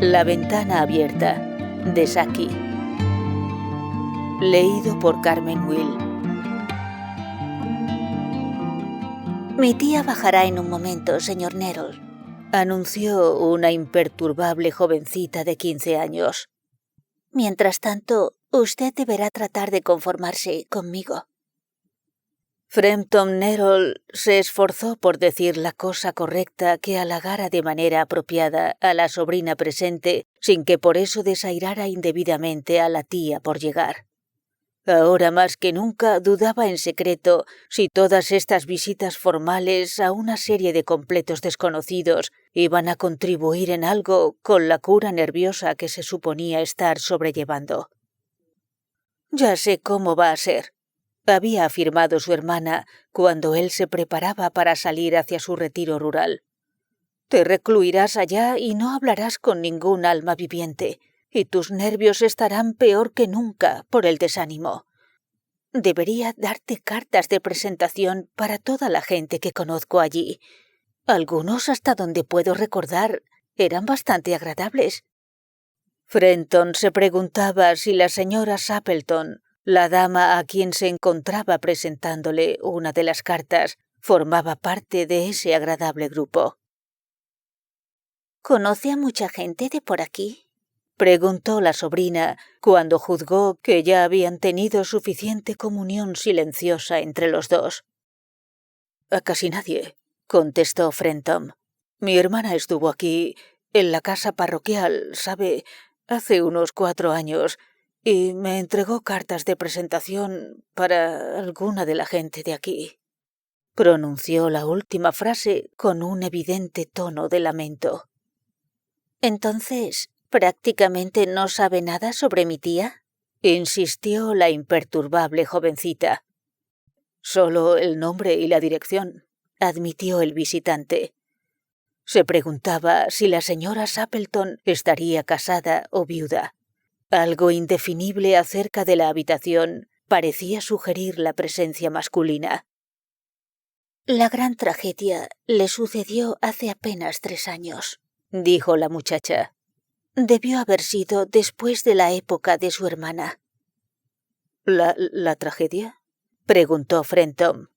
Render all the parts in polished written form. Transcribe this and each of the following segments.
La ventana abierta, de Saki. Leído por Carmen Will. Mi tía bajará en un momento, señor Nerol, anunció una imperturbable jovencita de 15 años. Mientras tanto, usted deberá tratar de conformarse conmigo. Frampton Nerol se esforzó por decir la cosa correcta que halagara de manera apropiada a la sobrina presente, sin que por eso desairara indebidamente a la tía por llegar. Ahora más que nunca dudaba en secreto si todas estas visitas formales a una serie de completos desconocidos iban a contribuir en algo con la cura nerviosa que se suponía estar sobrellevando. «Ya sé cómo va a ser», había afirmado su hermana cuando él se preparaba para salir hacia su retiro rural. «Te recluirás allá y no hablarás con ningún alma viviente, y tus nervios estarán peor que nunca por el desánimo. Debería darte cartas de presentación para toda la gente que conozco allí. Algunos, hasta donde puedo recordar, eran bastante agradables». Frampton se preguntaba si la señora Sappleton, la dama a quien se encontraba presentándole una de las cartas, formaba parte de ese agradable grupo. ¿Conoce a mucha gente de por aquí?, preguntó la sobrina cuando juzgó que ya habían tenido suficiente comunión silenciosa entre los dos. «A casi nadie», contestó Frampton. «Mi hermana estuvo aquí, en la casa parroquial, ¿sabe?, hace unos 4 años, y me entregó cartas de presentación para alguna de la gente de aquí». Pronunció la última frase con un evidente tono de lamento. «Entonces, ¿prácticamente no sabe nada sobre mi tía?», insistió la imperturbable jovencita. «Solo el nombre y la dirección», admitió el visitante. Se preguntaba si la señora Sappleton estaría casada o viuda. Algo indefinible acerca de la habitación parecía sugerir la presencia masculina. «La gran tragedia le sucedió hace apenas 3 años», dijo la muchacha. «Debió haber sido después de la época de su hermana». ¿La tragedia?», preguntó Frampton.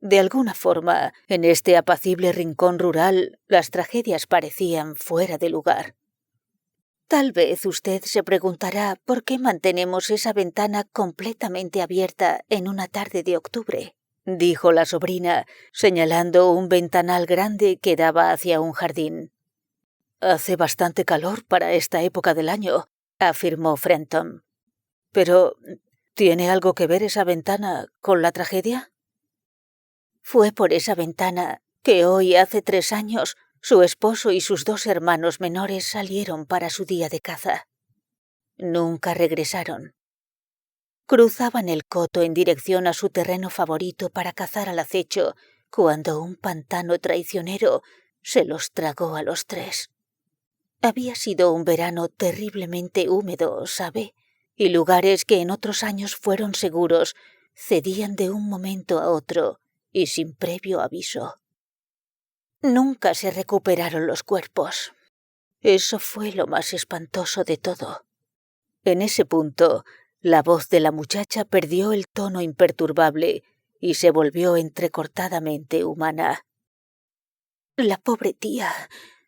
De alguna forma, en este apacible rincón rural, las tragedias parecían fuera de lugar. «Tal vez usted se preguntará por qué mantenemos esa ventana completamente abierta en una tarde de octubre», dijo la sobrina, señalando un ventanal grande que daba hacia un jardín. «Hace bastante calor para esta época del año», afirmó Frampton. «Pero, ¿tiene algo que ver esa ventana con la tragedia?» «Fue por esa ventana que hoy hace 3 años su esposo y sus 2 hermanos menores salieron para su día de caza. Nunca regresaron. Cruzaban el coto en dirección a su terreno favorito para cazar al acecho cuando un pantano traicionero se los tragó a los 3. Había sido un verano terriblemente húmedo, ¿sabe? Y lugares que en otros años fueron seguros cedían de un momento a otro y sin previo aviso. Nunca se recuperaron los cuerpos. Eso fue lo más espantoso de todo». En ese punto, la voz de la muchacha perdió el tono imperturbable y se volvió entrecortadamente humana. «La pobre tía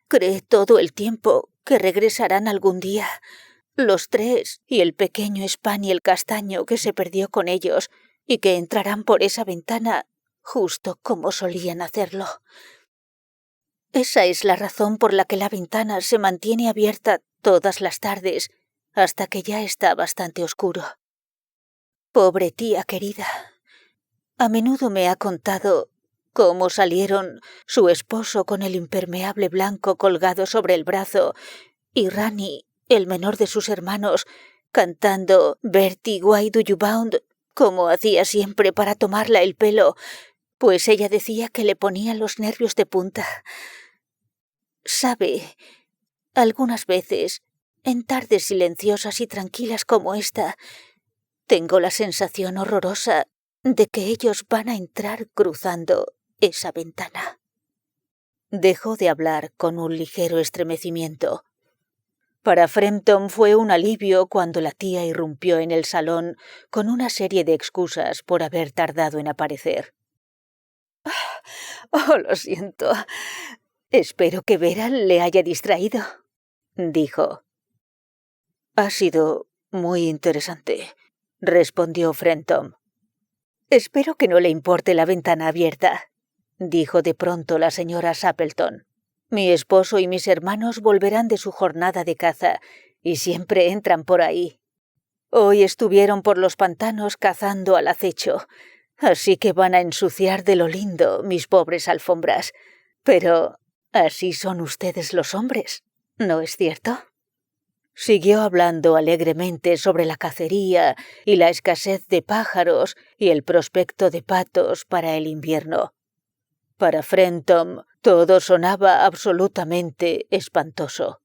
cree todo el tiempo que regresarán algún día, los 3 y el pequeño Spaniel castaño que se perdió con ellos, y que entrarán por esa ventana justo como solían hacerlo. Esa es la razón por la que la ventana se mantiene abierta todas las tardes hasta que ya está bastante oscuro. Pobre tía querida. A menudo me ha contado cómo salieron su esposo con el impermeable blanco colgado sobre el brazo y Rani, el menor de sus hermanos, cantando Bertie, why do you bound, como hacía siempre para tomarla el pelo, pues ella decía que le ponían los nervios de punta. Sabe, algunas veces, en tardes silenciosas y tranquilas como esta, tengo la sensación horrorosa de que ellos van a entrar cruzando esa ventana». Dejó de hablar con un ligero estremecimiento. Para Frampton fue un alivio cuando la tía irrumpió en el salón con una serie de excusas por haber tardado en aparecer. «Oh, lo siento. Espero que Vera le haya distraído», dijo. «Ha sido muy interesante», respondió Frampton. «Espero que no le importe la ventana abierta», dijo de pronto la señora Sappleton. «Mi esposo y mis hermanos volverán de su jornada de caza y siempre entran por ahí. Hoy estuvieron por los pantanos cazando al acecho, así que van a ensuciar de lo lindo mis pobres alfombras. Pero así son ustedes los hombres, ¿no es cierto?». Siguió hablando alegremente sobre la cacería y la escasez de pájaros y el prospecto de patos para el invierno. Para Frampton todo sonaba absolutamente espantoso.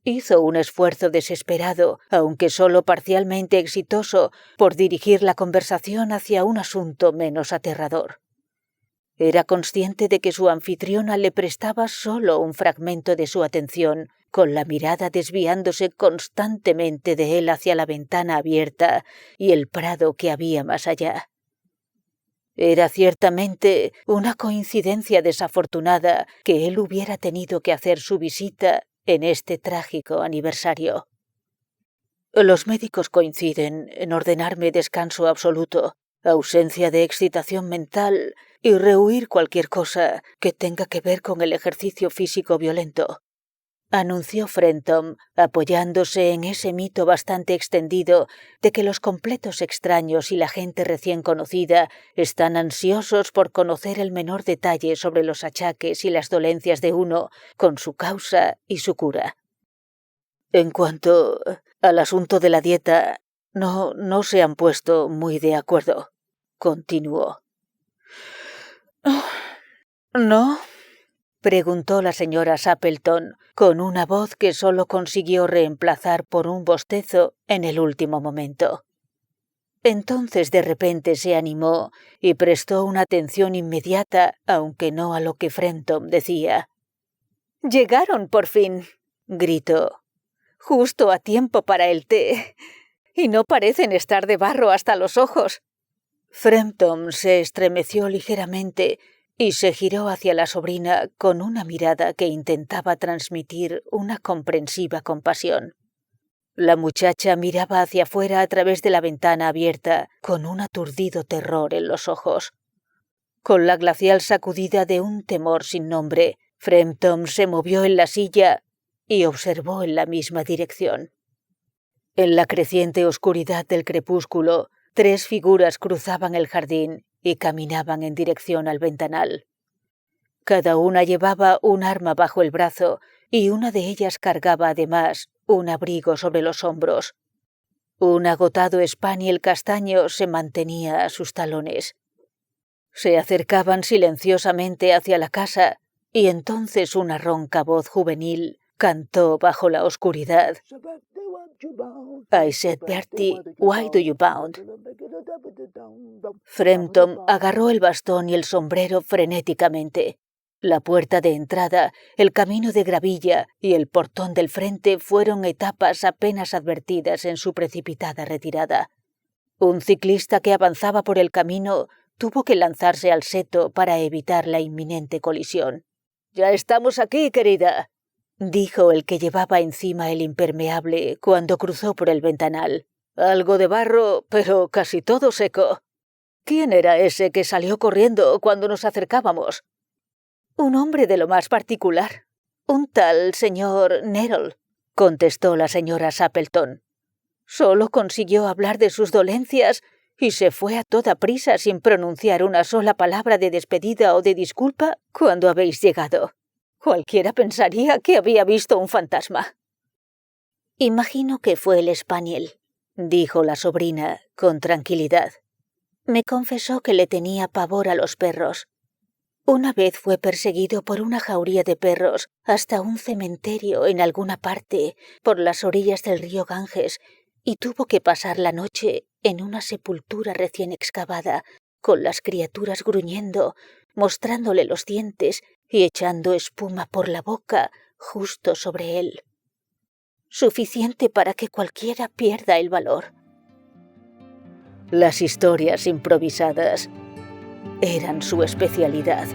Hizo un esfuerzo desesperado, aunque solo parcialmente exitoso, por dirigir la conversación hacia un asunto menos aterrador. Era consciente de que su anfitriona le prestaba solo un fragmento de su atención, con la mirada desviándose constantemente de él hacia la ventana abierta y el prado que había más allá. Era ciertamente una coincidencia desafortunada que él hubiera tenido que hacer su visita en este trágico aniversario. «Los médicos coinciden en ordenarme descanso absoluto, ausencia de excitación mental y rehuir cualquier cosa que tenga que ver con el ejercicio físico violento», anunció Frampton, apoyándose en ese mito bastante extendido de que los completos extraños y la gente recién conocida están ansiosos por conocer el menor detalle sobre los achaques y las dolencias de uno, con su causa y su cura. «En cuanto al asunto de la dieta, no se han puesto muy de acuerdo», continuó. «¿No?», preguntó la señora Sappleton, con una voz que solo consiguió reemplazar por un bostezo en el último momento. Entonces de repente se animó y prestó una atención inmediata, aunque no a lo que Frampton decía. «¡Llegaron por fin!», gritó. «Justo a tiempo para el té. Y no parecen estar de barro hasta los ojos». Frampton se estremeció ligeramente y se giró hacia la sobrina con una mirada que intentaba transmitir una comprensiva compasión. La muchacha miraba hacia afuera a través de la ventana abierta con un aturdido terror en los ojos. Con la glacial sacudida de un temor sin nombre, Frampton se movió en la silla y observó en la misma dirección. En la creciente oscuridad del crepúsculo, 3 figuras cruzaban el jardín y caminaban en dirección al ventanal. Cada una llevaba un arma bajo el brazo y una de ellas cargaba además un abrigo sobre los hombros. Un agotado spaniel castaño se mantenía a sus talones. Se acercaban silenciosamente hacia la casa y entonces una ronca voz juvenil cantó bajo la oscuridad. «I said, Bertie, why do you bound?» Frampton agarró el bastón y el sombrero frenéticamente. La puerta de entrada, el camino de gravilla y el portón del frente fueron etapas apenas advertidas en su precipitada retirada. Un ciclista que avanzaba por el camino tuvo que lanzarse al seto para evitar la inminente colisión. «Ya estamos aquí, querida», dijo el que llevaba encima el impermeable cuando cruzó por el ventanal. «Algo de barro, pero casi todo seco. ¿Quién era ese que salió corriendo cuando nos acercábamos?» «Un hombre de lo más particular. Un tal señor Nerol», contestó la señora Sappleton. «Solo consiguió hablar de sus dolencias y se fue a toda prisa sin pronunciar una sola palabra de despedida o de disculpa cuando habéis llegado. Cualquiera pensaría que había visto un fantasma». «Imagino que fue el spaniel», dijo la sobrina con tranquilidad. «Me confesó que le tenía pavor a los perros. Una vez fue perseguido por una jauría de perros hasta un cementerio en alguna parte por las orillas del río Ganges y tuvo que pasar la noche en una sepultura recién excavada, con las criaturas gruñendo, mostrándole los dientes y echando espuma por la boca justo sobre él. suficiente para que cualquiera pierda el valor. Las historias improvisadas eran su especialidad.